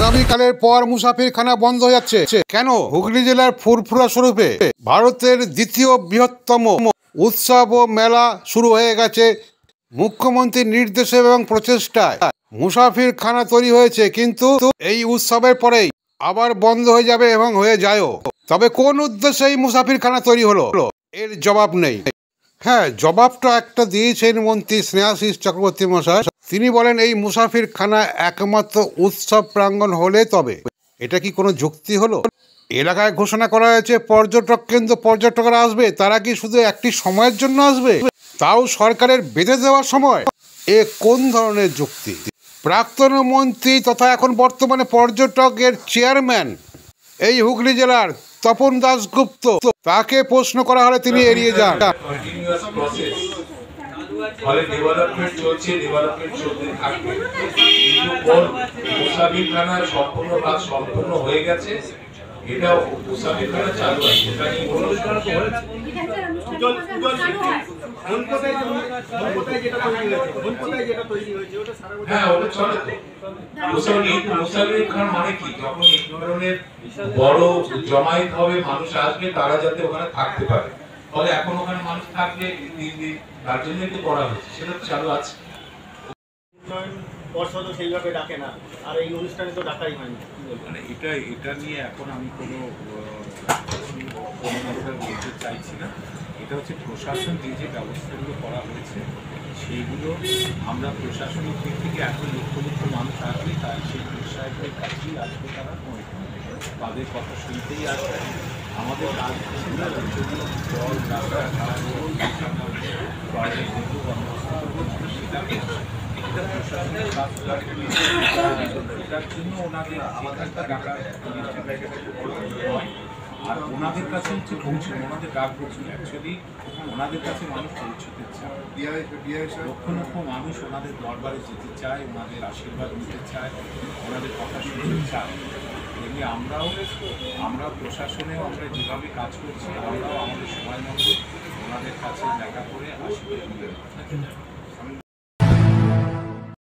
আগামীকালের পর মুসাফিরখানা বন্ধ হয়ে যাচ্ছে কেন? হুগলি জেলার ফুরফুরা স্বরূপে ভারতের দ্বিতীয় বৃহত্তম উৎসব ও মেলা শুরু হয়ে গেছে। মুখ্যমন্ত্রীর নির্দেশে এবং প্রচেষ্টায় মুসাফিরখানা তৈরি হয়েছে, কিন্তু এই উৎসবের পরেই আবার বন্ধ হয়ে যাবে এবং হয়ে যায়ও। তবে কোন উদ্দেশ্যে এই মুসাফিরখানা তৈরি হলো, এর জবাব নেই। হ্যাঁ, জবাবটা একটা দিয়েছেন মন্ত্রী স্নেহাশিস চক্রবর্তী মশাই। তিনি বলেন এই মুসাফিরখানা একমাত্র উৎসব প্রাঙ্গণ হলে তবে। এটা কি কোনো যুক্তি হলো? এলাকায় ঘোষণা করা হয়েছে পর্যটক কেন্দ্র, পর্যটকরা আসবে, তারা কি শুধু একটি সময়ের জন্য আসবে, তাও সরকারের বেঁধে দেওয়ার সময়? এ কোন ধরনের যুক্তি? প্রাক্তন মন্ত্রী তথা এখন বর্তমানে পর্যটকের চেয়ারম্যান এই হুগলি জেলার তপন দাশগুপ্ত, তাকে প্রশ্ন করা হলে তিনি এড়িয়ে যান। ফলে ডেভেলপমেন্ট চলছে, ডেভেলপমেন্ট চলতে থাকবে, কিন্তু মুসাফিরখানা সম্পূর্ণ কাজ সম্পূর্ণ হয়ে গেছে। এটা মুসাফিরখানা চালু আছে, এটা নিয়ে কোনো হ্যাঁ ওটা চলে তো। মুসাফিরখানা মানে কি? যখন এই ধরনের বড় জমায়েত হবে, মানুষ আসবে, তারা যাতে ওখানে থাকতে পারে, ফলে এখন ওখানে মানুষ থাকবে 3 দিন, তার জন্য একটু করা হচ্ছে, সেটা চালু আছে। পর্ষদও সেইভাবে ডাকে না, আর এই অনুষ্ঠানে তো ডাকাই হয়নি। মানে এটা নিয়ে এখন আমি কোনো বলতে চাইছি না। এটা হচ্ছে প্রশাসন যে ব্যবস্থাগুলো করা হয়েছে সেইগুলো আমরা প্রশাসনিক দিক থেকে এত লক্ষ লক্ষ মানুষ আসবে, তাই সেই সাহেবের কাছেই আসবে, তারা তাদের কথা শুনতেই আসবে। আমাদের কাজ জল রাস্তাঘাট এটার জন্য ওনাদের আর ওনাদের কাছে হচ্ছে পৌঁছানো, ওনাদের ডাক পৌঁছানো। অ্যাকচুয়ালি ওনাদের কাছে মানুষ পৌঁছতে চায়, লক্ষ লক্ষ মানুষ ওনাদের দরবারে যেতে চায়, ওনাদের আশীর্বাদ নিতে চায়, ওনাদের কথা শুনতে চায়। এমনি আমরা প্রশাসনেও আমরা যেভাবে কাজ করছি, আমরাও আমাদের সময় মতো ওনাদের কাছে দেখা করে আশীর্বাদ নিতে